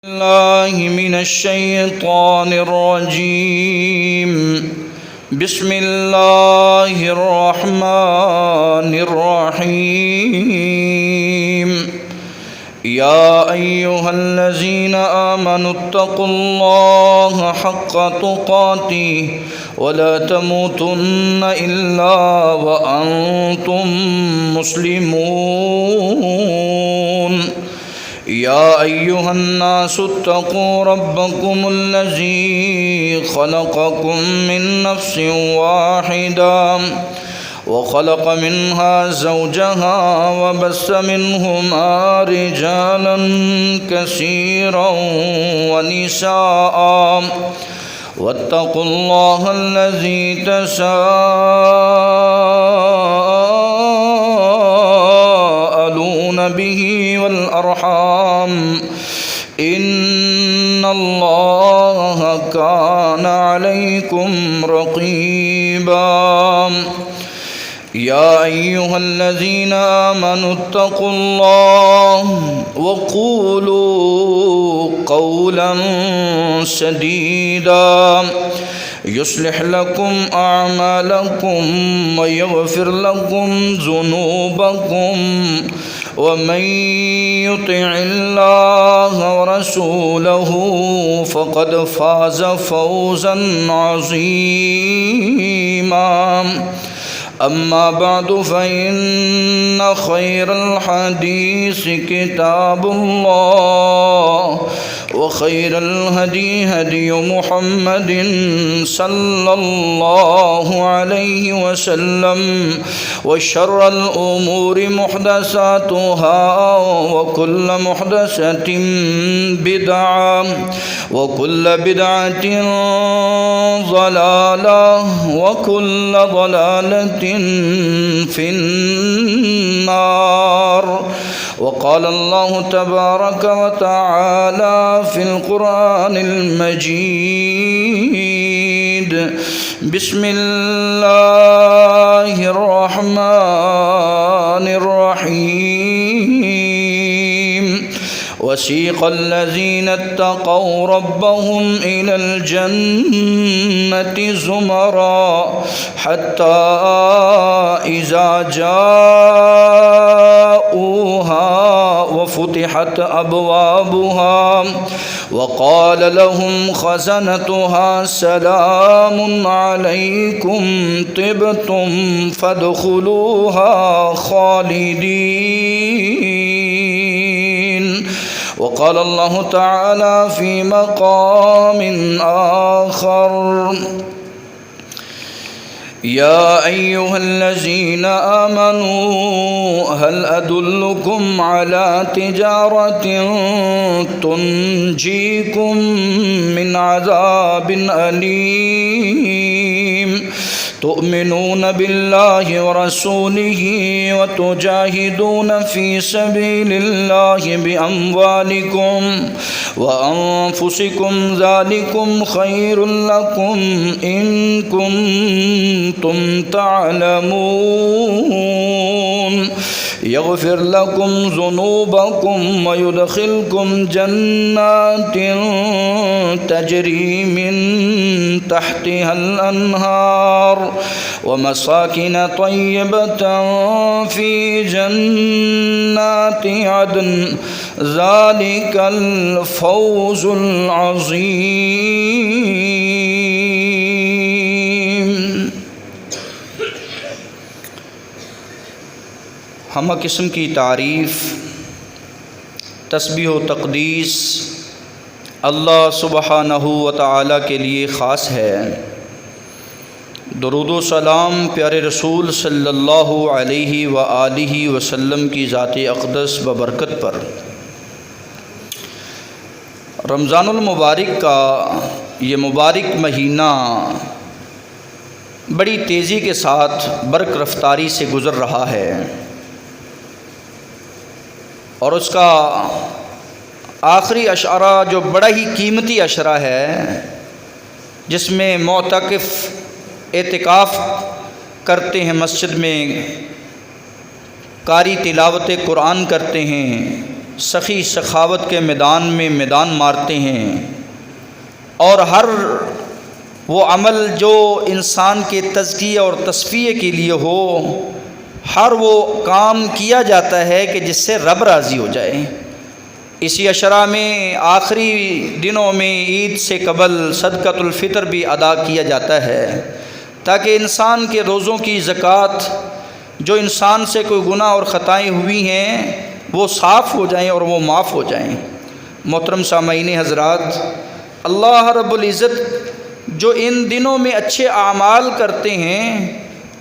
الله من الشيطان الرجيم. بسم الله الرحمن الرحيم. يا أيها الذين آمنوا اتقوا الله حق تقاته ولا تموتن إلا وأنتم مسلمون. يا أيها الناس اتقوا ربكم الذي خلقكم من نفس واحدة وخلق منها زوجها وبث منهما رجالا كثيرا ونساء واتقوا الله الذي تساءلون به والأرحام إن الله كان عليكم رقيبا. يا أيها الذين آمنوا اتقوا الله وقولوا قولا سديدا يصلح لكم أعمالكم ويغفر لكم ذنوبكم ومن يطع الله ورسوله فقد فاز فوزا عظيما. أما بعد فإن خير الحديث كتاب الله وخير الهدي هدي محمد صلى الله عليه وسلم وشر الأمور محدثاتها وكل محدثة بدعة وكل بدعة ضلالة وكل ضلالة في النار. وقال الله تبارك وتعالى في القرآن المجيد: بسم الله الرحمن الرحيم. وسيق الذين اتقوا ربهم إلى الجنة زمرا حتى إذا جاءوها وفتحت أبوابها وقال لهم خزنتها سلام عليكم طبتم فادخلوها خالدين. وقال الله تعالى في مقام آخر: يا أيها الذين آمنوا هل أدلكم على تجارة تنجيكم من عذاب أليم تؤمنون بالله ورسوله وتجاهدون في سبيل الله بأموالكم وأنفسكم ذلكم خير لكم إن كنتم تعلمون يغفر لكم ذنوبكم ويدخلكم جنات تجري من تحتها الأنهار ومساكن طيبة في جنات عدن ذلك الفوز العظيم. ہمہ قسم کی تعریف، تسبیح و تقدیس اللہ سبحانہ و تعالی کے لیے خاص ہے۔ درود و سلام پیارے رسول صلی اللہ علیہ وآلہ وسلم کی ذات اقدس ببرکت پر۔ رمضان المبارک کا یہ مبارک مہینہ بڑی تیزی کے ساتھ برق رفتاری سے گزر رہا ہے، اور اس کا آخری اشعرہ جو بڑا ہی قیمتی اشعرہ ہے، جس میں معتکف اعتکاف کرتے ہیں، مسجد میں قاری تلاوت قرآن کرتے ہیں، سخی سخاوت کے میدان میں میدان مارتے ہیں، اور ہر وہ عمل جو انسان کے تزکیے اور تصفیے کے لیے ہو، ہر وہ کام کیا جاتا ہے کہ جس سے رب راضی ہو جائے۔ اسی عشرہ میں آخری دنوں میں عید سے قبل صدقۃ الفطر بھی ادا کیا جاتا ہے، تاکہ انسان کے روزوں کی زکوٰۃ، جو انسان سے کوئی گناہ اور خطائیں ہوئی ہیں، وہ صاف ہو جائیں اور وہ معاف ہو جائیں۔ محترم سامعین حضرات، اللہ رب العزت جو ان دنوں میں اچھے اعمال کرتے ہیں،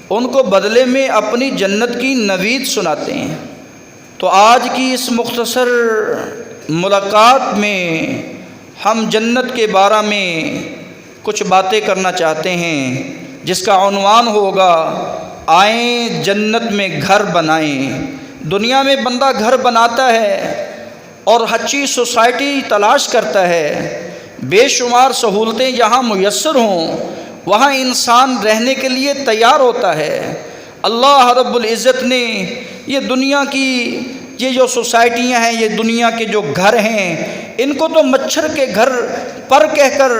ان کو بدلے میں اپنی جنت کی نوید سناتے ہیں۔ تو آج کی اس مختصر ملاقات میں ہم جنت کے بارے میں کچھ باتیں کرنا چاہتے ہیں، جس کا عنوان ہوگا آئیں جنت میں گھر بنائیں۔ دنیا میں بندہ گھر بناتا ہے اور اچھی سوسائٹی تلاش کرتا ہے، بے شمار سہولتیں جہاں میسر ہوں وہاں انسان رہنے کے لیے تیار ہوتا ہے۔ اللہ رب العزت نے یہ دنیا کی یہ جو سوسائٹیاں ہیں، یہ دنیا کے جو گھر ہیں، ان کو تو مچھر کے گھر پر کہہ کر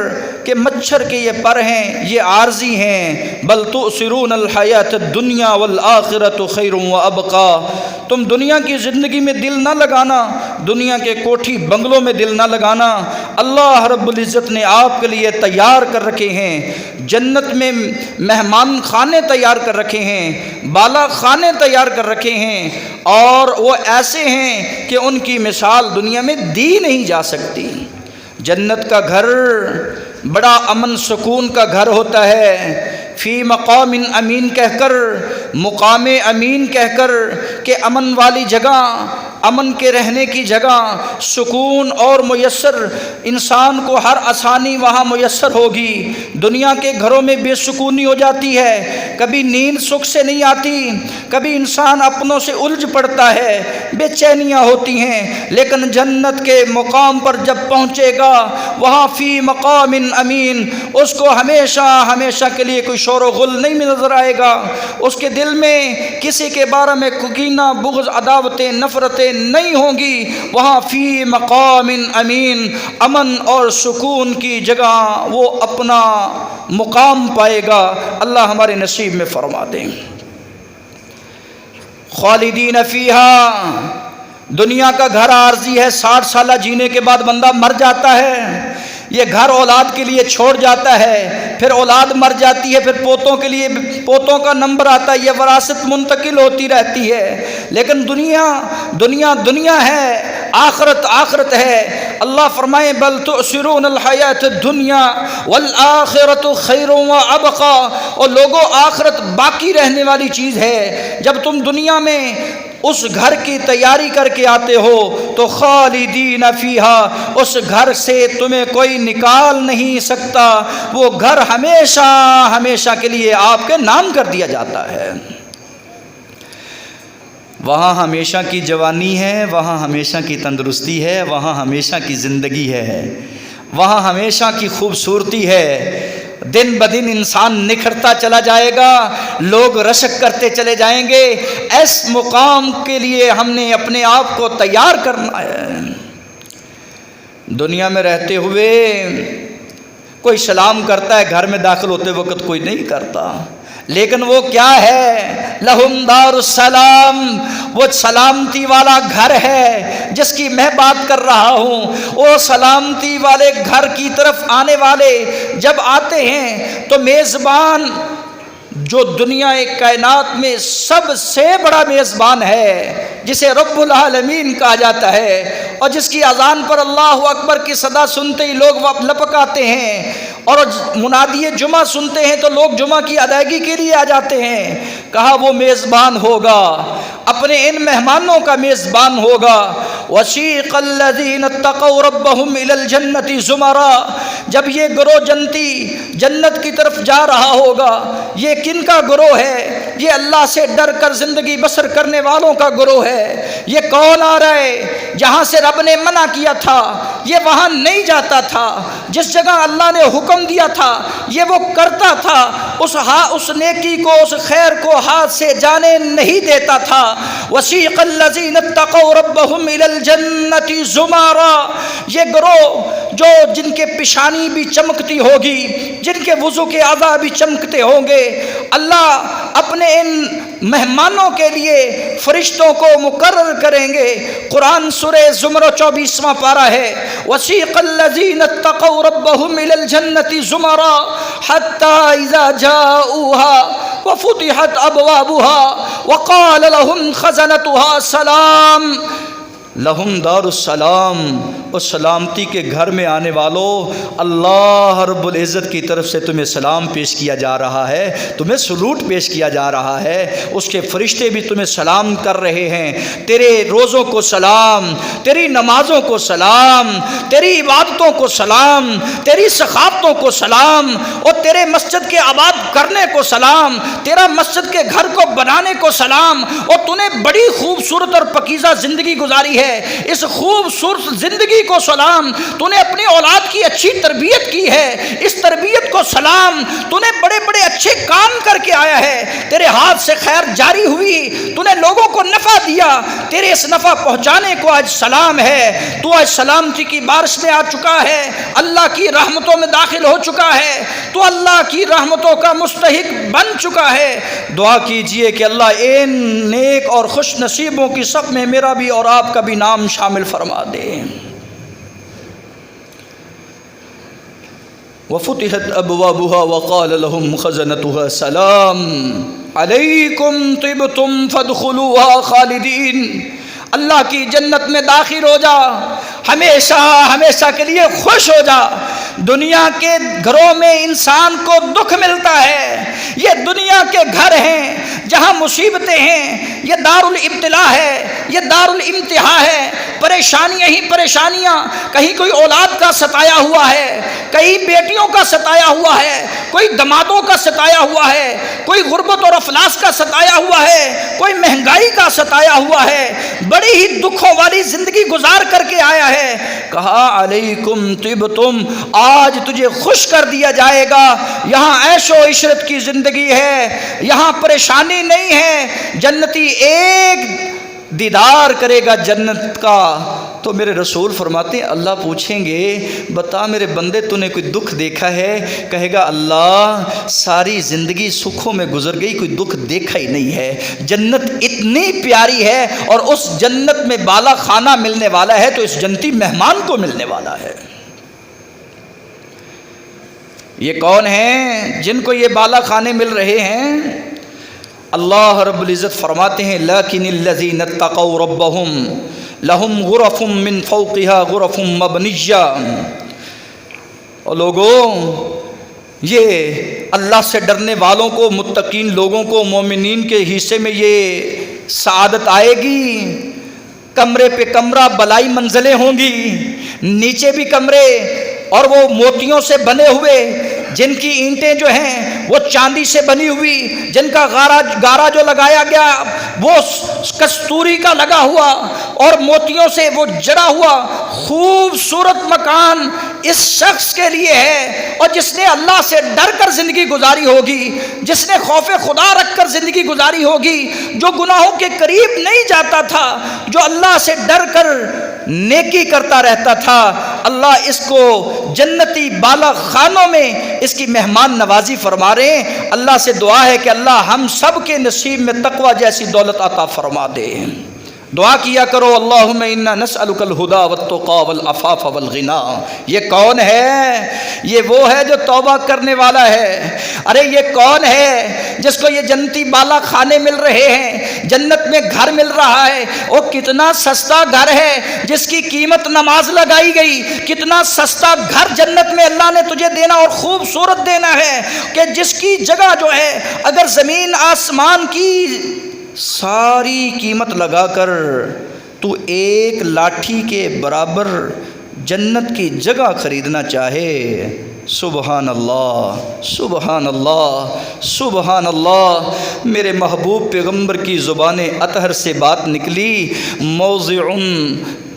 کہ مچھر کے یہ پر ہیں، یہ عارضی ہیں۔ بل تؤثرون الحیات الدنیا والآخرۃ خیر وابقی۔ تم دنیا کی زندگی میں دل نہ لگانا، دنیا کے کوٹھی بنگلوں میں دل نہ لگانا۔ اللہ رب العزت نے آپ کے لیے تیار کر رکھے ہیں، جنت میں مہمان خانے تیار کر رکھے ہیں، بالا خانے تیار کر رکھے ہیں، اور وہ ایسے ہیں کہ ان کی مثال دنیا میں دی نہیں جا سکتی۔ جنت کا گھر بڑا امن سکون کا گھر ہوتا ہے۔ فی مقام امین کہہ کر، مقام امین کہہ کر کہ امن والی جگہ، امن کے رہنے کی جگہ، سکون اور میسر، انسان کو ہر آسانی وہاں میسر ہوگی۔ دنیا کے گھروں میں بے سکونی ہو جاتی ہے، کبھی نیند سکھ سے نہیں آتی، کبھی انسان اپنوں سے الجھ پڑتا ہے، بے چینیاں ہوتی ہیں۔ لیکن جنت کے مقام پر جب پہنچے گا، وہاں فی مقام امین، اس کو ہمیشہ ہمیشہ کے لیے کوئی شور و غل نہیں نظر آئے گا۔ اس کے دل میں کسی کے بارے میں کینہ، بغض، عداوتیں، نفرتیں نہیں ہوں گی۔ وہاں فی مقام امین، امن اور سکون کی جگہ وہ اپنا مقام پائے گا۔ اللہ ہمارے نصیب میں فرما دیں۔ خالدین فیہا، دنیا کا گھر عارضی ہے، 60 سالہ جینے کے بعد بندہ مر جاتا ہے۔ یہ گھر اولاد کے لیے چھوڑ جاتا ہے، پھر اولاد مر جاتی ہے، پھر پوتوں کے لیے پوتوں کا نمبر آتا ہے، یہ وراثت منتقل ہوتی رہتی ہے۔ لیکن دنیا ہے، آخرت آخرت ہے۔ اللہ فرمائے بل تؤثرون الحیات الدنیا والآخرۃ خیر وابقی، اور لوگوں آخرت باقی رہنے والی چیز ہے۔ جب تم دنیا میں اس گھر کی تیاری کر کے آتے ہو تو خالدین فیہا، اس گھر سے تمہیں کوئی نکال نہیں سکتا، وہ گھر ہمیشہ ہمیشہ کے لیے آپ کے نام کر دیا جاتا ہے۔ وہاں ہمیشہ کی جوانی ہے، وہاں ہمیشہ کی تندرستی ہے، وہاں ہمیشہ کی زندگی ہے، وہاں ہمیشہ کی خوبصورتی ہے۔ دن بدن انسان نکھرتا چلا جائے گا، لوگ رشک کرتے چلے جائیں گے۔ اس مقام کے لیے ہم نے اپنے آپ کو تیار کرنا ہے۔ دنیا میں رہتے ہوئے کوئی سلام کرتا ہے، گھر میں داخل ہوتے وقت کوئی نہیں کرتا، لیکن وہ کیا ہے؟ لہم دار السلام، وہ سلامتی والا گھر ہے جس کی میں بات کر رہا ہوں۔ وہ سلامتی والے گھر کی طرف آنے والے جب آتے ہیں تو میزبان، جو دنیا کائنات میں سب سے بڑا میزبان ہے، جسے رب العالمین کہا جاتا ہے، اور جس کی اذان پر اللہ اکبر کی صدا سنتے ہی لوگ لپک آتے ہیں، اور منادی جمعہ سنتے ہیں تو لوگ جمعہ کی ادائیگی کے لیے آ جاتے ہیں۔ کہا وہ میزبان ہوگا، اپنے ان مہمانوں کا میزبان ہوگا۔ وسیق الذین اتقوا ربهم الی الجنۃ زمرا، جب یہ گروہ جنت کی طرف جا رہا ہوگا، یہ کن کا گروہ ہے؟ یہ اللہ سے ڈر کر زندگی بسر کرنے والوں کا گروہ ہے۔ یہ کون آ رہا ہے؟ جہاں سے رب نے منع کیا تھا یہ وہاں نہیں جاتا تھا، جس جگہ اللہ نے حکم دیا تھا یہ وہ کرتا تھا، اس نیکی کو اس خیر کو ہاتھ سے جانے نہیں دیتا تھا۔ وسیق الذین اتقوا ربهم الی الجنۃ زمارا، یہ گروہ جو جن کے پیشانی بھی چمکتی ہوگی، جن کے وضو کے اعضاء بھی چمکتے ہوں گے، اللہ اپنے ان مہمانوں کے لیے فرشتوں کو مقرر کریں گے۔ قرآن سورہ زمر 24واں پارہ ہے، وسیق الذین اتقوا ربهم الی الجنۃ زمرا حتی اذا جاؤوها وفتحت ابوابها وقال لهم خزنتها سلام لہم دار السلام۔ اور سلامتی کے گھر میں آنے والوں، اللہ رب العزت کی طرف سے تمہیں سلام پیش کیا جا رہا ہے، تمہیں سلوٹ پیش کیا جا رہا ہے، اس کے فرشتے بھی تمہیں سلام کر رہے ہیں۔ تیرے روزوں کو سلام، تیری نمازوں کو سلام، تیری عبادتوں کو سلام، تیری سخاوتوں کو سلام، اور تیرے مسجد کے آباد کرنے کو سلام، تیرا مسجد کے گھر کو بنانے کو سلام، اور تو نے بڑی خوبصورت اور پاکیزہ زندگی گزاری ہے، اس خوبصورت زندگی کو سلام۔ تو نے اپنی اولاد کی اچھی تربیت کی ہے، اس تربیت کو سلام۔ تو نے بڑے بڑے اچھے کام کر کے آیا ہے، تیرے ہاتھ سے خیر جاری ہوئی، تو نے لوگوں کو نفع دیا، تیرے اس نفع پہنچانے کو آج سلام ہے۔ تو آج سلامتی کی بارش میں آ چکا ہے، اللہ کی رحمتوں میں داخل ہو چکا ہے، تو اللہ کی رحمتوں کا مستحق بن چکا ہے۔ دعا کیجئے کہ اللہ ان نیک اور خوش نصیبوں کی صف میں میرا بھی اور آپ کا بھی نام شامل فرما دے۔ وفتحت ابوابها وقال لهم خزنتها سلام علیکم طبتم فادخلوها خالدین۔ اللہ کی جنت میں داخل ہو جا، ہمیشہ ہمیشہ کے لیے خوش ہو جا۔ دنیا کے گھروں میں انسان کو دکھ ملتا ہے، یہ دنیا کے گھر ہیں جہاں مصیبتیں ہیں، یہ دار الابتلاء ہے، یہ دار الامتحان ہے، پریشانیاں ہی پریشانیاں، کہیں کوئی اولاد کا ستایا ہوا ہے، کئی بیٹیوں کا ستایا ہوا ہے، کوئی دمادوں کا ستایا ہوا ہے، کوئی غربت اور افلاس کا ستایا ہوا ہے، کوئی مہنگائی کا ستایا ہوا ہے، بڑی ہی دکھوں والی زندگی گزار کر کے آیا ہے۔ کہا علیکم طبتم، آج تجھے خوش کر دیا جائے گا، یہاں عیش و عشرت کی زندگی ہے، یہاں پریشانی نہیں ہے۔ جنتی ایک دیدار کرے گا جنت کا، تو میرے رسول فرماتے ہیں اللہ پوچھیں گے بتا میرے بندے تو نے کوئی دکھ دیکھا ہے؟ کہے گا اللہ ساری زندگی سکھوں میں گزر گئی، کوئی دکھ دیکھا ہی نہیں ہے۔ جنت اتنی پیاری ہے، اور اس جنت میں بالا خانہ ملنے والا ہے تو اس جنتی مہمان کو ملنے والا ہے۔ یہ کون ہیں جن کو یہ بالا خانے مل رہے ہیں؟ اللہ رب العزت فرماتے ہیں لیکن الذین اتقوا ربهم لهم غرف من فوقها غرف مبنیہ۔ اور لوگوں، یہ اللہ سے ڈرنے والوں کو، متقین لوگوں کو، مومنین کے حصے میں یہ سعادت آئے گی۔ کمرے پہ کمرہ بلائی منزلیں ہوں گی، نیچے بھی کمرے، اور وہ موتیوں سے بنے ہوئے، جن کی اینٹیں جو ہیں وہ چاندی سے بنی ہوئی، جن کا گارا جو لگایا گیا وہ کستوری کا لگا ہوا اور موتیوں سے وہ جڑا ہوا خوبصورت مکان اس شخص کے لیے ہے، اور جس نے اللہ سے ڈر کر زندگی گزاری ہوگی، جس نے خوف خدا رکھ کر زندگی گزاری ہوگی، جو گناہوں کے قریب نہیں جاتا تھا، جو اللہ سے ڈر کر نیکی کرتا رہتا تھا، اللہ اس کو جنتی بالا خانوں میں اس کی مہمان نوازی فرما رہے ہیں۔ اللہ سے دعا ہے کہ اللہ ہم سب کے نصیب میں تقوی جیسی دولت عطا فرما دے۔ دعا کیا کرو اللہم انا نسألک الہدی والتقی والعفاف والغنی۔ یہ کون ہے؟ یہ وہ ہے جو توبہ کرنے والا ہے۔ ارے یہ کون ہے جس کو یہ جنتی بالا خانے مل رہے ہیں، جنت میں گھر مل رہا ہے؟ وہ کتنا سستا گھر ہے جس کی قیمت نماز لگائی گئی، کتنا سستا گھر جنت میں اللہ نے تجھے دینا اور خوبصورت دینا ہے، کہ جس کی جگہ جو ہے اگر زمین آسمان کی ساری قیمت لگا کر تو ایک لاٹھی کے برابر جنت کی جگہ خریدنا چاہے، سبحان اللہ سبحان اللہ سبحان اللہ۔ میرے محبوب پیغمبر کی زبان اطہر سے بات نکلی، موضع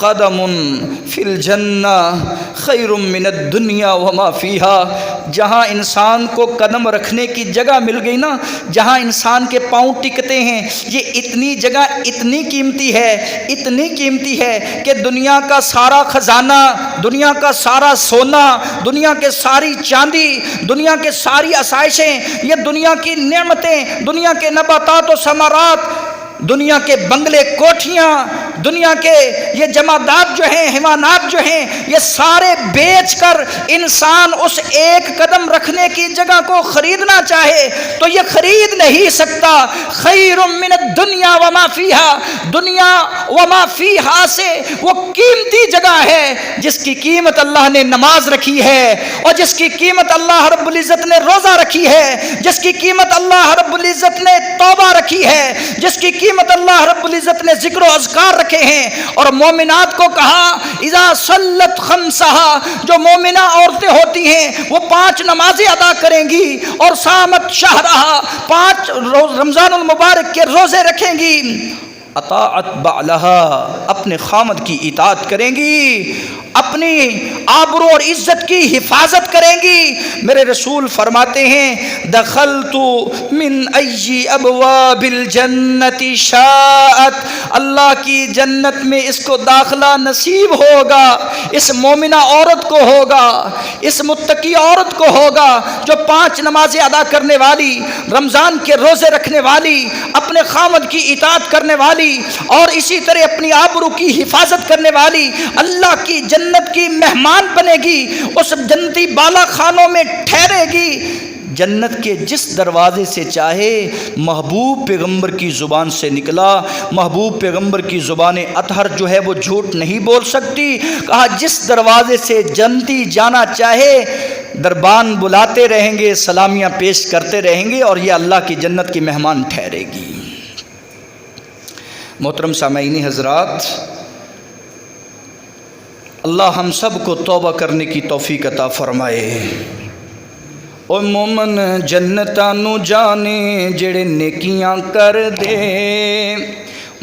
قدم فی الجنہ خیر من الدنیا وما فیہا. جہاں انسان کو قدم رکھنے کی جگہ مل گئی نا، جہاں انسان کے پاؤں ٹکتے ہیں، یہ اتنی جگہ اتنی قیمتی ہے، اتنی قیمتی ہے کہ دنیا کا سارا خزانہ، دنیا کا سارا سونا، دنیا کے ساری چاندی، دنیا کے ساری آسائشیں، یہ دنیا کی نعمتیں، دنیا کے نباتات و ثمرات، دنیا کے بنگلے کوٹھیاں، دنیا کے یہ جمادات جو ہیں، حیوانات جو ہیں، یہ سارے بیچ کر انسان اس ایک قدم رکھنے کی جگہ کو خریدنا چاہے تو یہ خرید نہیں سکتا. خیر من الدنیا وما فیہا، دنیا وما فیہا سے وہ قیمتی جگہ ہے جس کی قیمت اللہ نے نماز رکھی ہے، اور جس کی قیمت اللہ رب العزت نے روزہ رکھی ہے، جس کی قیمت اللہ رب العزت نے توبہ رکھی ہے، جس کی قیمت اللہ رب العزت نے ذکر و اذکار رکھے ہیں. اور مومنات کو کہا اذا صلت خمسہا، جو مومنہ عورتیں ہوتی ہیں وہ 5 نمازیں ادا کریں گی، اور صامت شہرہا، 5 رمضان المبارک کے روزے رکھیں گی، اطاعت بعلہا، اپنے خامد کی اطاعت کریں گی، اپنی آبرو اور عزت کی حفاظت کریں گی. میرے رسول فرماتے ہیں دخلت من ای ابواب الجنت شاءت، اللہ کی جنت میں اس کو داخلہ نصیب ہوگا، اس مومنہ عورت کو ہوگا، اس متقی عورت کو ہوگا جو 5 نمازیں ادا کرنے والی، رمضان کے روزے رکھنے والی، اپنے خامد کی اطاعت کرنے والی، اور اسی طرح اپنی آبرو کی حفاظت کرنے والی اللہ کی جنت کی مہمان بنے گی، اس جنتی بالا خانوں میں ٹھہرے گی. جنت کے جس دروازے سے چاہے، محبوب پیغمبر کی زبان سے نکلا، محبوب پیغمبر کی زبان اطہر جو ہے وہ جھوٹ نہیں بول سکتی. کہا جس دروازے سے جنتی جانا چاہے، دربان بلاتے رہیں گے، سلامیاں پیش کرتے رہیں گے، اور یہ اللہ کی جنت کی مہمان ٹھہرے گی. محترم سامعین حضرات، اللہ ہم سب کو توبہ کرنے کی توفیق عطا فرمائے. او مومن جنتاں نو جانے جڑے نیکیاں کر دے،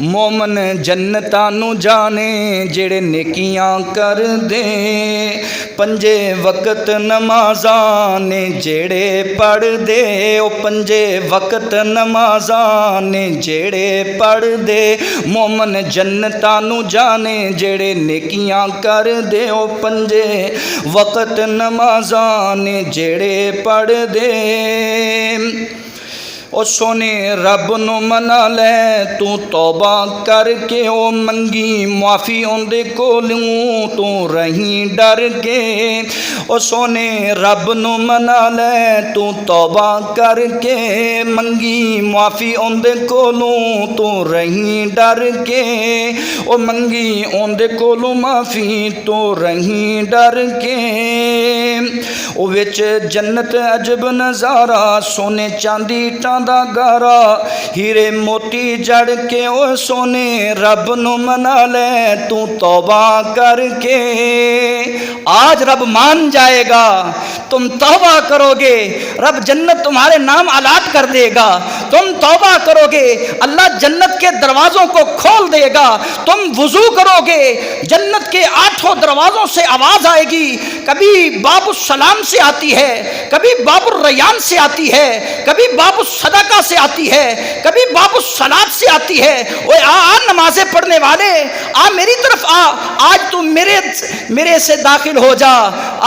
مومن جنتاں نو جانے جڑے نیکیاں کر دے، 5 وقت نمازاں نے جڑے پڑھ دے، او 5 وقت نمازاں نے جڑے پڑھ دے، مومن جنتاں نو جانے جڑے نیکیاں کر دے، او 5 وقت نمازاں نے جڑے پڑھ دے. او سونے رب نو منا لے تو توبہ کر کے، او منگی معافی اندے کولوں تو رہیں ڈر کے. او سونے رب نو منا لے تو توبہ کر کے، منگی معافی اندے کولوں تو رہیں ڈر کے، او منگی اندے کولوں معافی تو رہیں ڈر کے. او وچ جنت عجب نظارہ، سونے چاندی دا گارا، ہیرے موتی جڑ کے، او سونے رب نو منا لے تو توبہ کر کے. آج رب مان جائے گا، تم توبہ کرو گے، رب جنت تمہارے نام الاٹ کر دے گا. تم توبہ کرو گے، اللہ جنت کے دروازوں کو کھول دے گا. تم وضو کرو گے، جنت کے 8 دروازوں سے آواز آئے گی. کبھی باب السلام سے آتی ہے، کبھی باب الریان سے آتی ہے، کبھی باب الصدقہ سے آتی ہے، کبھی باب الصلاۃ سے آتی ہے. اوے آ نمازیں پڑھنے والے، آ میری طرف آ، آج تو میرے سے داخل ہو جا.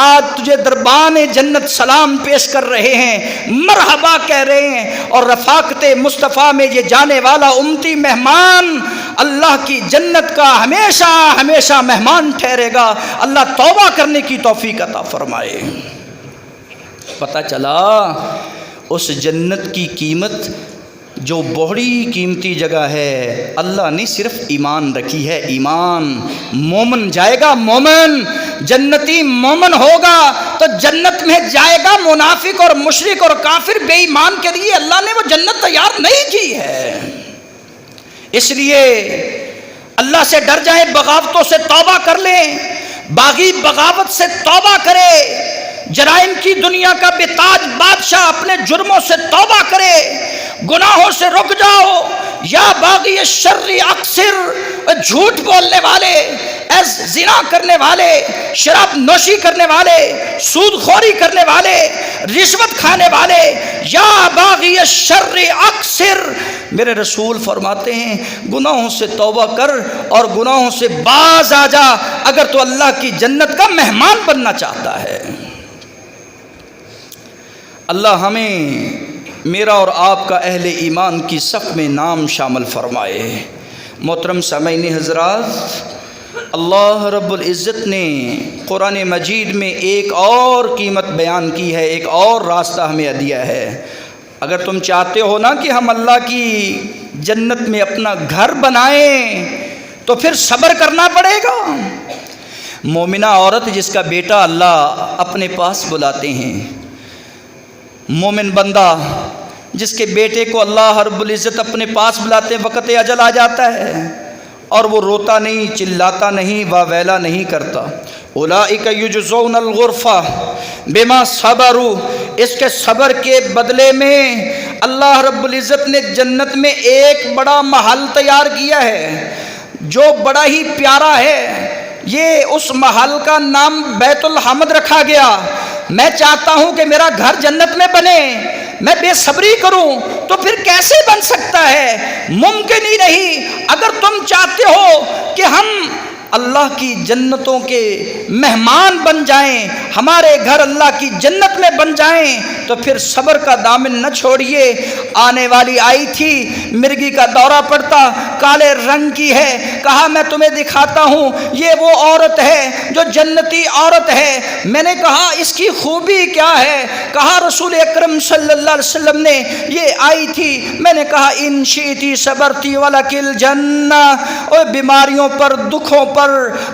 آج تجھے دربان جنت سلام پیش کر رہے ہیں، مرحبا کہہ رہے ہیں، اور رفاقت مصطفیٰ میں یہ جانے والا امتی مہمان اللہ کی جنت کا ہمیشہ ہمیشہ مہمان ٹھہرے گا. اللہ توبہ کرنے کی توفیق عطا فرمائے. پتہ چلا اس جنت کی قیمت جو بڑی قیمتی جگہ ہے، اللہ نے صرف ایمان رکھی ہے. ایمان، مومن جائے گا، مومن جنتی مومن ہوگا تو جنت میں جائے گا. منافق اور مشرک اور کافر بے ایمان کے لیے اللہ نے وہ جنت تیار نہیں کی ہے. اس لیے اللہ سے ڈر جائیں، بغاوتوں سے توبہ کر لیں. باغی بغاوت سے توبہ کرے، جرائم کی دنیا کا بے تاج بادشاہ اپنے جرموں سے توبہ کرے. گناہوں سے رک جاؤ، یا باغی الشر اقصر، جھوٹ بولنے والے، زنا کرنے والے، شراب نوشی کرنے والے، سود خوری کرنے والے، رشوت کھانے والے، یا باغی الشر اقصر، میرے رسول فرماتے ہیں گناہوں سے توبہ کر اور گناہوں سے باز آ جا اگر تو اللہ کی جنت کا مہمان بننا چاہتا ہے۔ اللہ ہمیں، میرا اور آپ کا اہل ایمان کی صف میں نام شامل فرمائے۔ محترم سامعین حضرات، اللہ رب العزت نے قرآن مجید میں ایک اور قیمت بیان کی ہے، ایک اور راستہ ہمیں دیا ہے۔ اگر تم چاہتے ہو نا کہ ہم اللہ کی جنت میں اپنا گھر بنائیں تو پھر صبر کرنا پڑے گا۔ مومنہ عورت جس کا بیٹا اللہ اپنے پاس بلاتے ہیں، مومن بندہ جس کے بیٹے کو اللہ رب العزت اپنے پاس بلاتے ہیں، وقت اجل آ جاتا ہے اور وہ روتا نہیں، چلاتا نہیں، واویلا نہیں کرتا، اولئک یجزون الغرفہ بما صبروا، اس کے صبر کے بدلے میں اللہ رب العزت نے جنت میں ایک بڑا محل تیار کیا ہے جو بڑا ہی پیارا ہے۔ یہ اس محل کا نام بیت الحمد رکھا گیا۔ میں چاہتا ہوں کہ میرا گھر جنت میں بنے، میں بے صبری کروں تو پھر کیسے بن سکتا ہے؟ ممکن ہی نہیں۔ اگر تم چاہتے ہو کہ ہم اللہ کی جنتوں کے مہمان بن جائیں، ہمارے گھر اللہ کی جنت میں بن جائیں، تو پھر صبر کا دامن نہ چھوڑیے۔ آنے والی آئی تھی، مرگی کا دورہ پڑتا، کالے رنگ کی ہے، کہا میں تمہیں دکھاتا ہوں، یہ وہ عورت ہے جو جنتی عورت ہے۔ میں نے کہا اس کی خوبی کیا ہے؟ کہا رسول اکرم صلی اللہ علیہ وسلم نے یہ آئی تھی، میں نے کہا ان شئتی صبرتی ولکل جنہ، اور بیماریوں پر، دکھوں پر،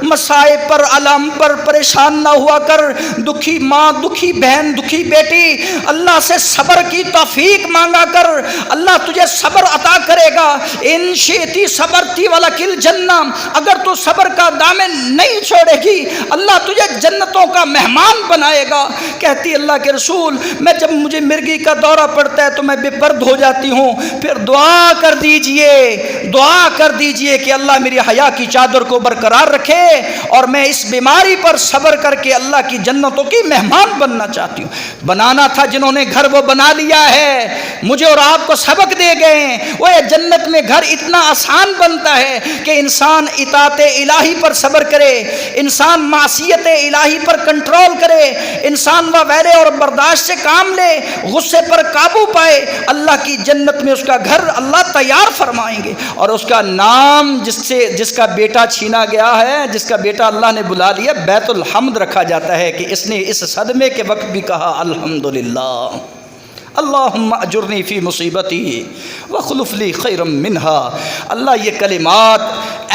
مسائب پر، علام پر پریشان نہ ہوا کر، دکھی ماں، دکھی بہن، دکھی بیٹی، اللہ سے صبر کی توفیق مانگا کر، اللہ تجھے صبر عطا کرے گا۔ ان شئتی صبرتی ولکل جنہ، اگر تو صبر کا دامن نہیں چھوڑے گی اللہ تجھے جنتوں کا مہمان بنائے گا۔ کہتی اللہ کے رسول میں جب مجھے مرگی کا دورہ پڑتا ہے تو میں بے پرد ہو جاتی ہوں، پھر دعا کر دیجئے کہ اللہ میری حیا کی چادر کو برقرار رکھے اور میں اس بیماری پر صبر کر کے اللہ کی جنتوں کی مہمان بننا چاہتی ہوں۔ بنانا تھا جنہوں نے گھر وہ بنا لیا ہے، مجھے اور آپ کو سبق دے گئے ہیں۔ وہ جنت میں گھر اتنا آسان بنتا ہے کہ انسان اطاعت الہی پر صبر کرے، انسان معصیت الہی پر کنٹرول کرے، انسان ویلے اور برداشت سے کام لے، غصے پر قابو پائے، اللہ کی جنت میں اس کا گھر اللہ تیار فرمائیں گے۔ اور اس کا نام جس کا بیٹا چھینا گیا ہے، جس کا بیٹا اللہ نے بلا لیا، بیت الحمد رکھا جاتا ہے کہ اس نے اس صدمے کے وقت بھی کہا الحمدللہ، اللہم اجرنی فی مصیبتی وخلف لی خیرا منہا۔ اللہ یہ کلمات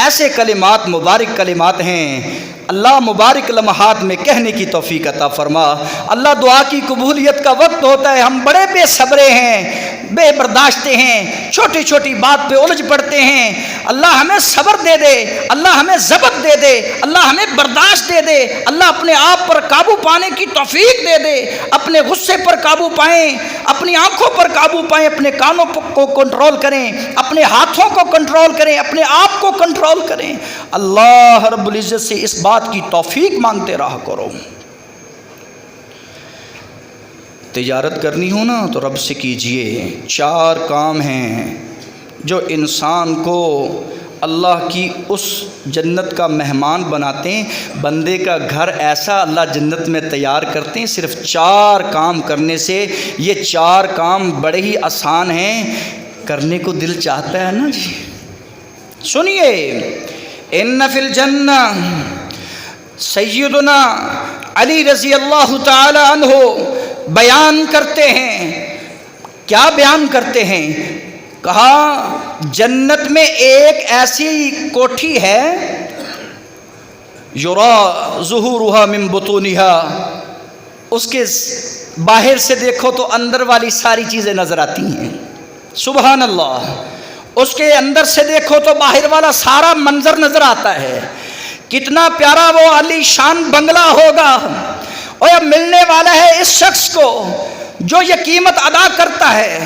ایسے کلمات، مبارک کلمات ہیں، اللہ مبارک لمحات میں کہنے کی توفیق عطا فرما۔ اللہ دعا کی قبولیت کا وقت ہوتا ہے، ہم بڑے بے صبرے ہیں، بے برداشتے ہیں، چھوٹی چھوٹی بات پہ الجھ پڑتے ہیں۔ اللہ ہمیں صبر دے دے، اللہ ہمیں ضبط دے دے، اللہ ہمیں برداشت دے دے، اللہ اپنے آپ پر قابو پانے کی توفیق دے دے، اپنے غصے پر قابو پائیں، اپنی آنکھوں پر قابو پائیں، اپنے کانوں کو کنٹرول کریں، اپنے ہاتھوں کو کنٹرول کریں، اپنے آپ کو کنٹرول کریں۔ اللہ رب العزت سے اس بات کی توفیق مانگتے رہا کرو۔ تجارت کرنی ہو نا تو رب سے کیجئے۔ 4 کام ہیں جو انسان کو اللہ کی اس جنت کا مہمان بناتے ہیں، بندے کا گھر ایسا اللہ جنت میں تیار کرتے ہیں صرف 4 کام کرنے سے۔ یہ 4 کام بڑے ہی آسان ہیں، کرنے کو دل چاہتا ہے نا جی۔ سنیے، ان فی الجنہ، سیدنا علی رضی اللہ تعالی عنہ بیان کرتے ہیں، کیا بیان کرتے ہیں؟ کہا جنت میں ایک ایسی کوٹھی ہے، یرا ظہورها من بطونها، اس کے باہر سے دیکھو تو اندر والی ساری چیزیں نظر آتی ہیں، سبحان اللہ۔ اس کے اندر سے دیکھو تو باہر والا سارا منظر نظر آتا ہے۔ کتنا پیارا وہ عالی شان بنگلہ ہوگا، اور اب ملنے والا ہے اس شخص کو جو یہ قیمت ادا کرتا ہے۔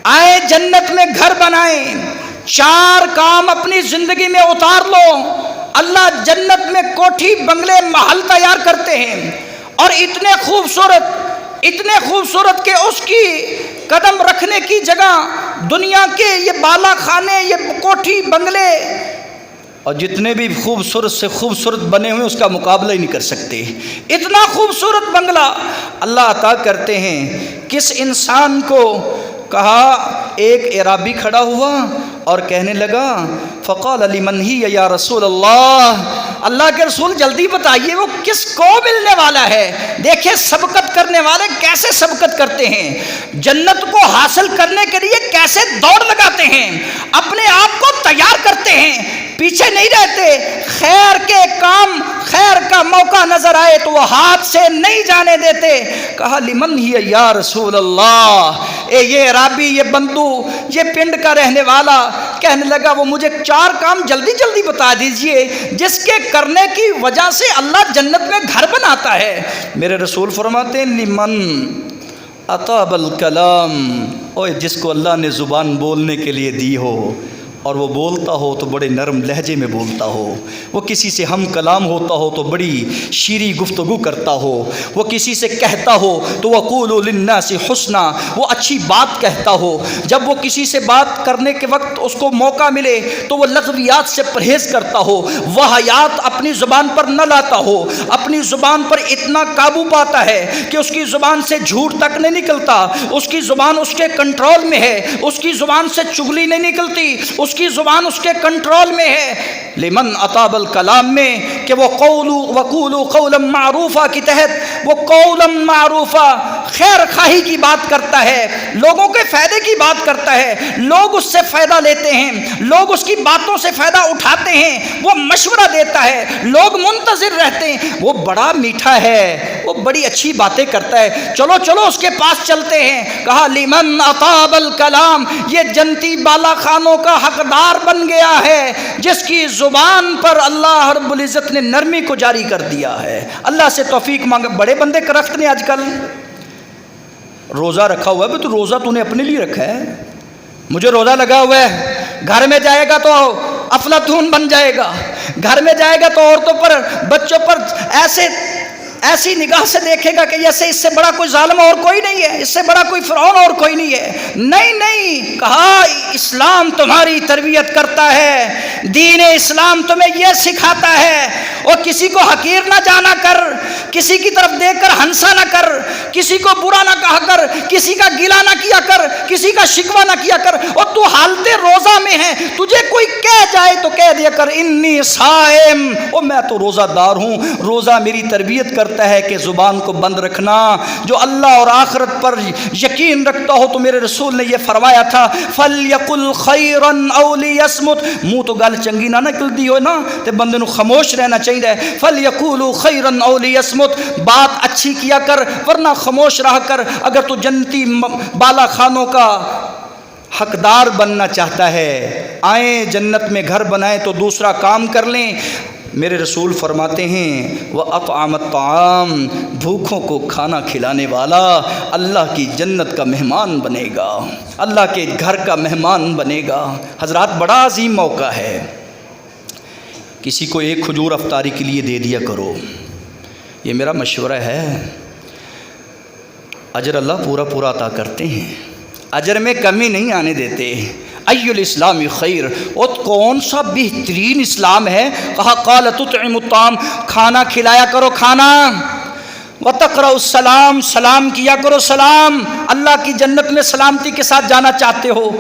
آئے جنت میں گھر بنائیں، 4 کام اپنی زندگی میں اتار لو۔ اللہ جنت میں کوٹھی بنگلے محل تیار کرتے ہیں، اور اتنے خوبصورت کہ اس کی قدم رکھنے کی جگہ دنیا کے یہ بالا خانے، یہ کوٹھی بنگلے اور جتنے بھی خوبصورت سے خوبصورت بنے ہوئے اس کا مقابلہ ہی نہیں کر سکتے۔ اتنا خوبصورت بنگلہ اللہ عطا کرتے ہیں۔ کس انسان کو کہا، ایک اعرابی کھڑا ہوا اور کہنے لگا، فقال لمن ہی یا رسول اللہ کے رسول جلدی بتائیے وہ کس کو ملنے والا ہے۔ دیکھیں سبقت کرنے والے کیسے سبقت کرتے ہیں، جنت کو حاصل کرنے کے لیے کیسے دوڑ لگاتے ہیں، اپنے آپ کو تیار کرتے ہیں، پیچھے نہیں رہتے۔ خیر کے کام، خیر کا موقع نظر آئے تو وہ ہاتھ سے نہیں جانے دیتے۔ کہا لمن ہی یا رسول اللہ، یہ عرابی، یہ بندو، یہ پنڈ کا رہنے والا کہنے لگا وہ مجھے 4 کام جلدی جلدی بتا دیجئے جس کے کرنے کی وجہ سے اللہ جنت میں گھر بناتا ہے۔ میرے رسول فرماتے ہیں لمن اطاب الکلام، اوے جس کو اللہ نے زبان بولنے کے لیے دی ہو اور وہ بولتا ہو تو بڑے نرم لہجے میں بولتا ہو، وہ کسی سے ہم کلام ہوتا ہو تو بڑی شیریں گفتگو کرتا ہو، وہ کسی سے کہتا ہو تو وقولوا للناس حسنا، وہ اچھی بات کہتا ہو، جب وہ کسی سے بات کرنے کے وقت اس کو موقع ملے تو وہ لغویات سے پرہیز کرتا ہو، وہیات اپنی زبان پر نہ لاتا ہو، اپنی زبان پر اتنا قابو پاتا ہے کہ اس کی زبان سے جھوٹ تک نہیں نکلتا، اس کی زبان اس کے کنٹرول میں ہے، اس کی زبان سے چغلی نہیں نکلتی، اس کی زبان اس کے کنٹرول میں ہے۔ لمن اطاب الکلام میں کہ وہ وقولوا قولا معروفا کی تحت وہ قولا معروفا خیر خواہی کی بات کرتا ہے، لوگوں کے فائدے کی بات کرتا ہے، لوگ اس سے فائدہ لیتے ہیں، لوگ اس کی باتوں سے فائدہ اٹھاتے ہیں، وہ مشورہ دیتا ہے، لوگ منتظر رہتے ہیں، وہ بڑا میٹھا ہے، وہ بڑی اچھی باتیں کرتا ہے، چلو چلو اس کے پاس چلتے ہیں۔ کہا لمن اطاب الکلام، یہ جنتی بالا خانوں کا حقدار بن گیا ہے جس کی زبان پر اللہ رب العزت نے نرمی کو جاری کر دیا ہے۔ اللہ سے توفیق مانگا۔ بڑے بندے کرخت نے آج کل روزہ رکھا ہوا ہے، تو روزہ تو نے اپنے لیے رکھا ہے، مجھے روزہ لگا ہوا ہے، گھر میں جائے گا تو افلاطون بن جائے گا، گھر میں جائے گا تو عورتوں پر بچوں پر ایسی نگاہ سے دیکھے گا کہ جیسے اس سے بڑا کوئی ظالم اور کوئی نہیں ہے، اس سے بڑا کوئی فرعون اور کوئی نہیں ہے۔ نہیں، کہا اسلام تمہاری تربیت کرتا ہے، دین اسلام تمہیں یہ سکھاتا ہے، اور کسی کو حقیر نہ جانا کر، کسی کی طرف دیکھ کر ہنسا نہ کر، کسی کو برا نہ کہا کر، کسی کا گلہ نہ کیا کر، کسی کا شکوہ نہ کیا کر، اور تو حالت روزہ میں ہے، تجھے کوئی کہہ جائے تو کہہ دیا کر انی صائم، اور میں تو روزہ دار ہوں۔ روزہ میری تربیت کرتا ہے کہ زبان کو بند رکھنا۔ جو اللہ اور آخرت پر یقین رکھتا ہو تو میرے رسول نے یہ فرمایا تھا فَلْيَقُلْ خَيْرًا أَوْ لِيَصْمُتْ، منہ تو گل چنگی نہ نکلتی ہو نا تے بندے نو خاموش رہنا چاہیے۔ فَلْيَقُولُوا خَيْرًا أَوْ لِيَصْمُتْ، بات اچھی کیا کر ورنہ خاموش رہا کر۔ اگر تو جنتی بالا خانوں کا حقدار بننا چاہتا ہے، آئیں جنت میں گھر بنائیں تو دوسرا کام کر لیں۔ میرے رسول فرماتے ہیں وَأَطْعَمَ الطَّعَامَ، بھوکھوں کو کھانا کھلانے والا اللہ کی جنت کا مہمان بنے گا، اللہ کے گھر کا مہمان بنے گا۔ حضرات بڑا عظیم موقع ہے، کسی کو ایک کھجور افطاری کے لیے دے دیا کرو، یہ میرا مشورہ ہے، اجر اللہ پورا عطا کرتے ہیں، اجر میں کمی نہیں آنے دیتے۔ ای الاسلام خیر، اور کون سا بہترین اسلام ہے؟ کہا قال تطعم الطعام، کھانا کھلایا کرو کھانا، وتقرأ السلام، سلام کیا کرو سلام۔ اللہ کی جنت میں سلامتی کے ساتھ جانا چاہتے ہو،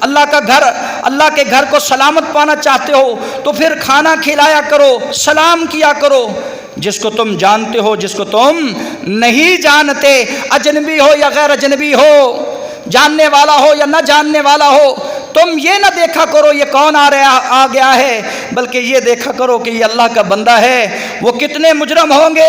اللہ کے گھر کو سلامت پانا چاہتے ہو تو پھر کھانا کھلایا کرو، سلام کیا کرو، جس کو تم جانتے ہو، جس کو تم نہیں جانتے، اجنبی ہو یا غیر اجنبی ہو، جاننے والا ہو یا نہ جاننے والا ہو، تم یہ نہ دیکھا کرو یہ کون آ گیا ہے، بلکہ یہ دیکھا کرو کہ یہ اللہ کا بندہ ہے۔ وہ کتنے مجرم ہوں گے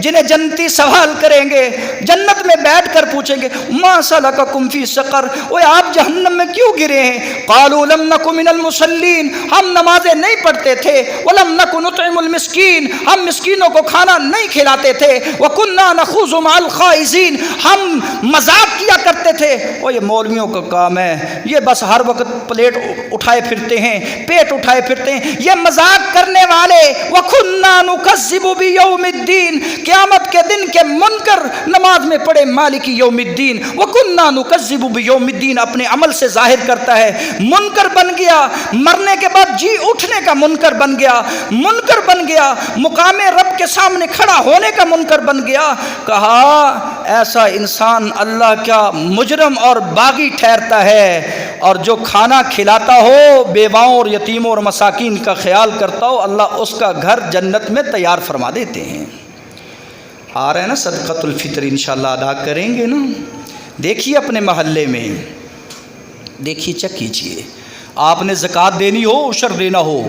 جنہیں جنتی سوال کریں گے، جنت میں بیٹھ کر پوچھیں گے ما سلککم فی سقر، اوے آپ جہنم میں کیوں گرے ہیں؟ قالوا لم نک من المصلین، ہم نمازیں نہیں پڑھتے تھے، ولم نک نطعم المسکین، ہم مسکینوں کو کھانا نہیں کھلاتے تھے، وکنا نخوض مع الخائضین، ہم مذاق کیا کرتے تھے۔ اور یہ مولویوں کا کام ہے، یہ بس ہر وقت پلیٹ اٹھائے پھرتے ہیں، پیٹ اٹھائے پھرتے ہیں، یہ مذاق کرنے والے۔ وکنا نکذب بیوم الدین، قیامت کے دن کے منکر نماز میں پڑھے مالک یوم الدین۔ وکنا نکذب بیوم الدین اپنے عمل سے ظاہر کرتا ہے، منکر بن گیا، مرنے کے بعد جی اٹھنے کا منکر بن گیا، منکر بن گیا، مقام رب کے سامنے کھڑا ہونے کا منکر بن گیا۔ کہا ایسا انسان اللہ کا مجرم اور باغی ٹھہرتا ہے، اور جو کھانا کھلاتا ہو بیواؤں اور یتیموں اور مساکین کا خیال کرتا ہو، اللہ اس کا گھر جنت میں تیار فرما دیتے ہیں۔ آ رہے ہیں نا صدقۃ الفطر، انشاءاللہ ادا کریں گے نا۔ دیکھیے اپنے محلے میں، دیکھیے چیک کیجیے، آپ نے زکوٰۃ دینی ہو، عشر دینا ہو،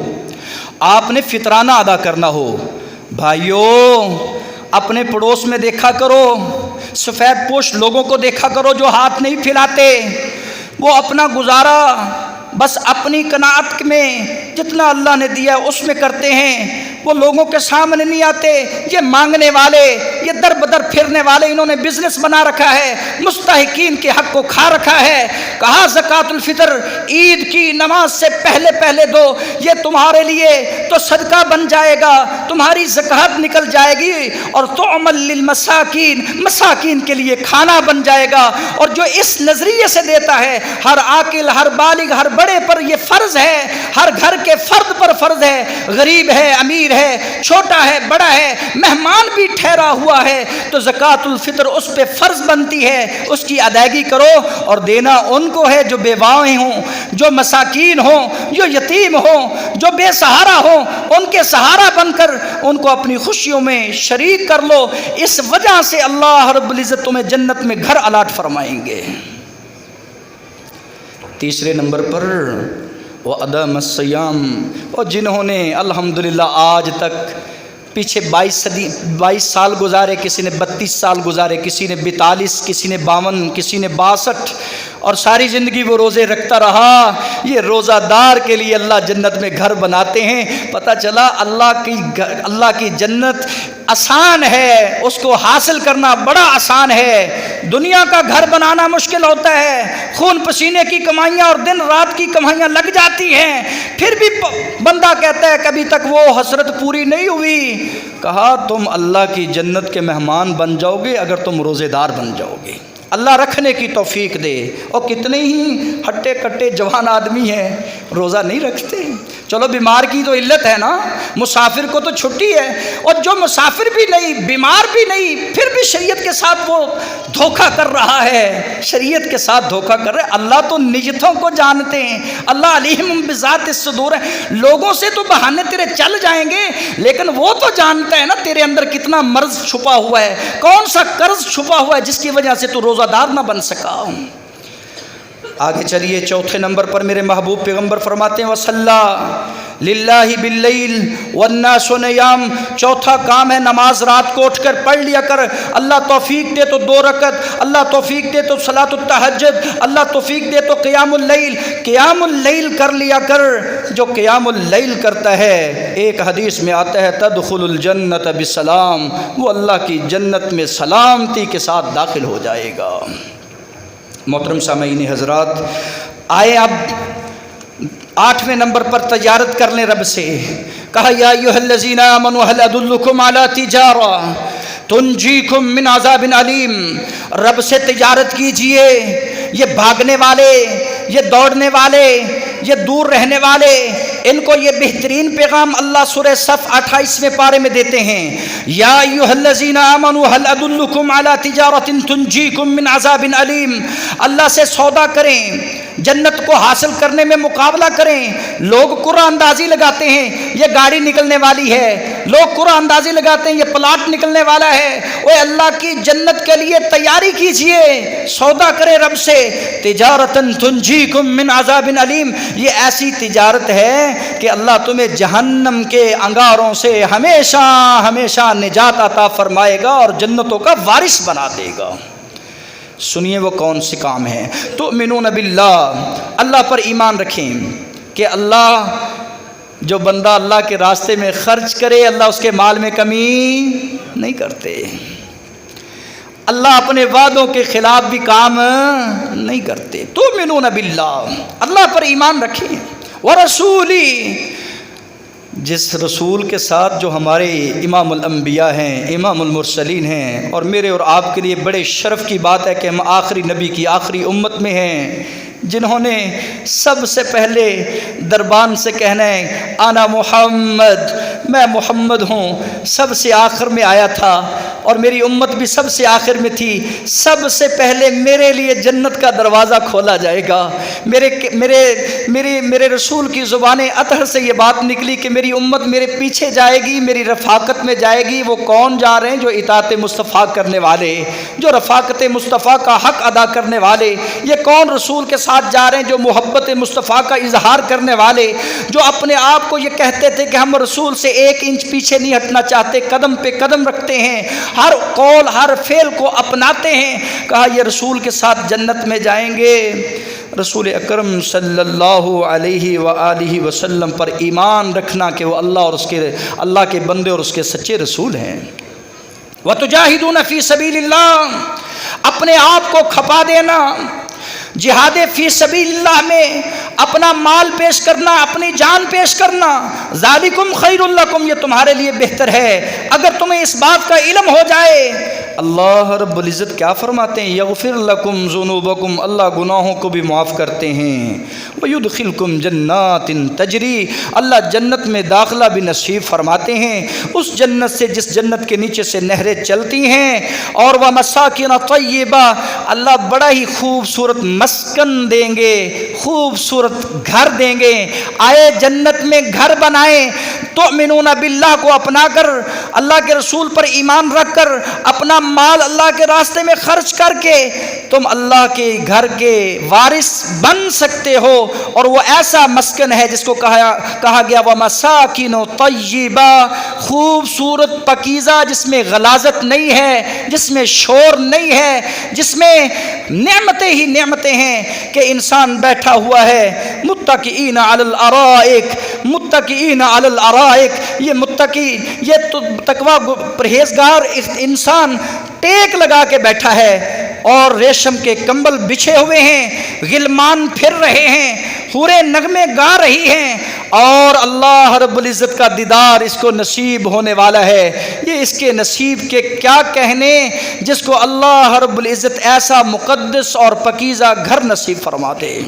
آپ نے فطرانہ ادا کرنا ہو، بھائیوں اپنے پڑوس میں دیکھا کرو، سفید پوش لوگوں کو دیکھا کرو جو ہاتھ نہیں پھیلاتے، وہ اپنا گزارا بس اپنی قناعت میں جتنا اللہ نے دیا اس میں کرتے ہیں، وہ لوگوں کے سامنے نہیں آتے۔ یہ مانگنے والے، یہ در بدر پھرنے والے، انہوں نے بزنس بنا رکھا ہے، مستحقین کے حق کو کھا رکھا ہے۔ کہا زکوٰۃ الفطر عید کی نماز سے پہلے پہلے دو، یہ تمہارے لیے تو صدقہ بن جائے گا، تمہاری زکوٰۃ نکل جائے گی، اور تعمل للمساکین، مساکین کے لیے کھانا بن جائے گا۔ اور جو اس نظریے سے دیتا ہے، ہر عاقل، ہر بالغ، ہر بڑے پر یہ فرض ہے، ہر گھر کے فرد پر فرض ہے، غریب ہے، امیر ہے، چھوٹا ہے، بڑا ہے، مہمان بھی ٹھہرا ہوا ہے، تو زکوٰۃ الفطر اس پہ فرض بنتی ہے، اس کی ادائیگی کرو۔ اور دینا ان کو ہے جو بیوایں ہوں، جو مساکین ہوں، جو یتیم ہوں، جو بے سہارا ہوں، ان کے سہارا بن کر ان کو اپنی خوشیوں میں شریک کر لو۔ اس وجہ سے اللہ رب العزت تمہیں جنت میں گھر الاٹ فرمائیں گے۔ تیسرے نمبر پر وَأَدَامَ الصِّيَامَ، اور جنہوں نے الحمدللہ آج تک پیچھے 22 سال گزارے، کسی نے 32 سال گزارے، کسی نے 42، کسی نے 52، کسی نے 62، اور ساری زندگی وہ روزے رکھتا رہا۔ یہ روزہ دار کے لیے اللہ جنت میں گھر بناتے ہیں۔ پتہ چلا اللہ کی جنت آسان ہے، اس کو حاصل کرنا بڑا آسان ہے۔ دنیا کا گھر بنانا مشکل ہوتا ہے، خون پسینے کی کمائیاں اور دن رات کی کمائیاں لگ جاتی ہیں، پھر بھی بندہ کہتا ہے کبھی تک وہ حسرت پوری نہیں ہوئی۔ کہا تم اللہ کی جنت کے مہمان بن جاؤ گے اگر تم روزے دار بن جاؤ گے۔ اللہ رکھنے کی توفیق دے۔ اور کتنے ہی ہٹے کٹے جوان آدمی ہیں روزہ نہیں رکھتے۔ چلو بیمار کی تو علت ہے نا، مسافر کو تو چھٹی ہے، اور جو مسافر بھی نہیں، بیمار بھی نہیں، پھر بھی شریعت کے ساتھ وہ دھوکہ کر رہا ہے، شریعت کے ساتھ دھوکہ کر رہا ہے۔ اللہ تو نیتوں کو جانتے ہیں، اللہ علیم بذات الصدور ہے۔ لوگوں سے تو بہانے تیرے چل جائیں گے، لیکن وہ تو جانتا ہے نا تیرے اندر کتنا مرض چھپا ہوا ہے، کون سا قرض چھپا ہوا ہے جس کی وجہ سے تو روزہ دار نہ بن سکا۔ آگے چلیے، چوتھے نمبر پر میرے محبوب پیغمبر فرماتے ہیں وَصَلَّى لِلَّهِ بِاللَّيْلِ وَالنَّاسُ نِيَامٌ، چوتھا کام ہے نماز رات کو اٹھ کر پڑھ لیا کر۔ اللہ توفیق دے تو 2 رکعت، اللہ توفیق دے تو صلاۃ التہجد، اللہ توفیق دے تو قیام اللیل، قیام اللیل کر لیا کر۔ جو قیام اللیل کرتا ہے، ایک حدیث میں آتا ہے تدخل الجنت بسلام، وہ اللہ کی جنت میں سلامتی کے ساتھ داخل ہو جائے گا۔ محترم سامعین حضرات، آئے اب 8ویں نمبر پر تجارت کر لیں رب سے۔ کہا یا ایھا الذین آمنوا هل ادلکم علی تجارہ تنجیکم من عذاب علیم، رب سے تجارت کیجئے۔ یہ بھاگنے والے، یہ دوڑنے والے، یہ دور رہنے والے، ان کو یہ بہترین پیغام اللہ سورہ صف 28ویں پارے میں دیتے ہیں۔ یا ایھا الذین آمنوا هل ادلکم علی تجارۃ تنجیکم من عذاب علیم، اللہ سے سودا کریں جنت کو حاصل کرنے میں مقابلہ کریں۔ لوگ قرآن اندازی لگاتے ہیں یہ گاڑی نکلنے والی ہے، لوگ قرآن اندازی لگاتے ہیں یہ پلاٹ نکلنے والا ہے۔ اوے اللہ کی جنت کے لیے تیاری کیجئے، سودا کریں رب سے۔ تجارتن تنجیکم من عذاب علیم، یہ ایسی تجارت ہے کہ اللہ تمہیں جہنم کے انگاروں سے ہمیشہ ہمیشہ نجات عطا فرمائے گا اور جنتوں کا وارث بنا دے گا۔ سنیے وہ کون سے کام ہیں۔ تؤمنون باللہ، اللہ پر ایمان رکھیں کہ اللہ، جو بندہ اللہ کے راستے میں خرچ کرے اللہ اس کے مال میں کمی نہیں کرتے، اللہ اپنے وعدوں کے خلاف بھی کام نہیں کرتے۔ تؤمنون باللہ، اللہ پر ایمان رکھیں، ورسولی، جس رسول کے ساتھ جو ہمارے امام الانبیاء ہیں، امام المرسلین ہیں، اور میرے اور آپ کے لیے بڑے شرف کی بات ہے کہ ہم آخری نبی کی آخری امت میں ہیں، جنہوں نے سب سے پہلے دربان سے کہنا ہے انا محمد، میں محمد ہوں، سب سے آخر میں آیا تھا اور میری امت بھی سب سے آخر میں تھی۔ سب سے پہلے میرے لیے جنت کا دروازہ کھولا جائے گا۔ میرے رسول کی زبان اطہر سے یہ بات نکلی کہ میری امت میرے پیچھے جائے گی، میری رفاقت میں جائے گی۔ وہ کون جا رہے ہیں؟ جو اطاعت مصطفیٰ کرنے والے، جو رفاقت مصطفیٰ کا حق ادا کرنے والے۔ یہ کون رسول کے ساتھ جا رہے ہیں؟ جو محبت مصطفیٰ کا اظہار کرنے والے، جو اپنے آپ کو یہ کہتے تھے کہ ہم رسول سے 1 انچ پیچھے نہیں ہٹنا چاہتے، قدم پہ قدم رکھتے ہیں، ہر قول ہر فعل کو اپناتے ہیں۔ کہا یہ رسول کے ساتھ جنت میں جائیں گے۔ رسول اکرم صلی اللہ علیہ وآلہ وسلم پر ایمان رکھنا کہ وہ اللہ کے بندے اور اس کے سچے رسول ہیں۔ وَتُجَاهِدُونَ فِي سَبِيلِ اللَّهِ، اپنے آپ کو کھپا دینا، جہاد فی سبیل اللہ میں اپنا مال پیش کرنا، اپنی جان پیش کرنا۔ ذالکم خیر لکم، یہ تمہارے لیے بہتر ہے اگر تمہیں اس بات کا علم ہو جائے۔ اللہ رب العزت کیا فرماتے ہیں؟ یغفر لکم ذنوبکم، اللہ گناہوں کو بھی معاف کرتے ہیں۔ ویدخلکم جنات تجری، اللہ جنت میں داخلہ بھی نصیب فرماتے ہیں، اس جنت سے جس جنت کے نیچے سے نہریں چلتی ہیں۔ اور ومساکن طیبہ، اللہ بڑا ہی خوبصورت مسکن دیں گے، خوبصورت گھر دیں گے۔ آئے جنت میں گھر بنائیں، تؤمنون باللہ کو اپنا کر، اللہ کے رسول پر ایمان رکھ کر، اپنا مال اللہ کے راستے میں خرچ کر کے تم اللہ کے گھر کے وارث بن سکتے ہو۔ اور وہ ایسا مسکن ہے جس کو کہا گیا وَمَسَاكِنُ طَيِّبَةٌ، خوبصورت پاکیزہ، جس میں غلاظت نہیں ہے، جس میں شور نہیں ہے، جس میں نعمتیں ہی نعمتیں ہیں کہ انسان بیٹھا ہوا ہے متکئین علی الارائک، متکئین علی الارائک، یہ متقی، یہ تو تقوی پرہیزگار انسان ٹیک لگا کے بیٹھا ہے اور ریشم کے کمبل بچھے ہوئے ہیں، غلمان پھر رہے ہیں، حوریں نغمے گا رہی ہیں، اور اللہ رب العزت کا دیدار اس کو نصیب ہونے والا ہے۔ یہ اس کے نصیب کے کیا کہنے جس کو اللہ رب العزت ایسا مقدس اور پاکیزہ گھر نصیب فرما دے۔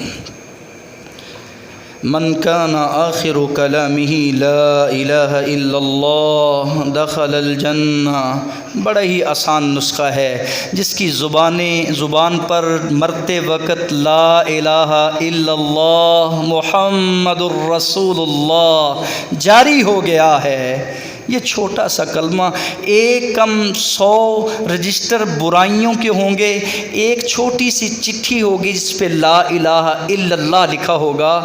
من کان آخر کلامہ لا الہ الا اللہ دخل الجنہ، بڑا ہی آسان نسخہ ہے، جس کی زبان پر مرتے وقت لا الہ الا اللہ محمد الرسول اللہ جاری ہو گیا ہے۔ یہ چھوٹا سا کلمہ، ایک کم 100 رجسٹر برائیوں کے ہوں گے، ایک چھوٹی سی چٹھی ہوگی جس پہ لا الہ الا اللہ لکھا ہوگا،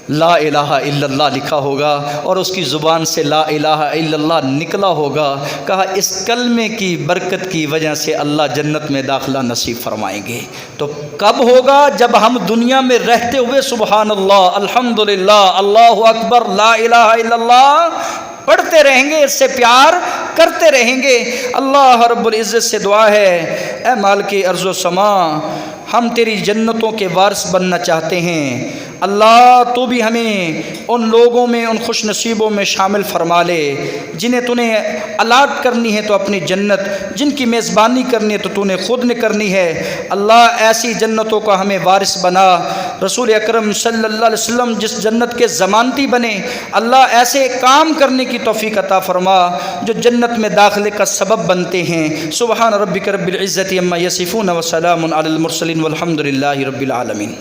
لا الہ الا اللہ لکھا ہوگا، اور اس کی زبان سے لا الہ الا اللہ نکلا ہوگا۔ کہا اس کلمے کی برکت کی وجہ سے اللہ جنت میں داخلہ نصیب فرمائیں گے۔ تو کب ہوگا؟ جب ہم دنیا میں رہتے ہوئے سبحان اللہ، الحمدللہ، اللہ اکبر، لا الہ الا اللہ پڑھتے رہیں گے، اس سے پیار کرتے رہیں گے۔ اللہ رب العزت سے دعا ہے، اے مالک ارض و سما، ہم تیری جنتوں کے وارث بننا چاہتے ہیں۔ اللہ تو بھی ہمیں ان لوگوں میں، ان خوش نصیبوں میں شامل فرما لے جنہیں تو نے الاٹ کرنی ہے تو اپنی جنت، جن کی میزبانی کرنی ہے تو نے خود نے کرنی ہے۔ اللہ ایسی جنتوں کا ہمیں وارث بنا۔ رسول اکرم صلی اللہ علیہ وسلم جس جنت کے ضمانتی بنے، اللہ ایسے کام کرنے کی توفیق عطا فرما جو جنت میں داخلے کا سبب بنتے ہیں۔ سبحان ربک رب العزت عما یصفون وسلام علی المرسلین والحمد للہ رب العالمین۔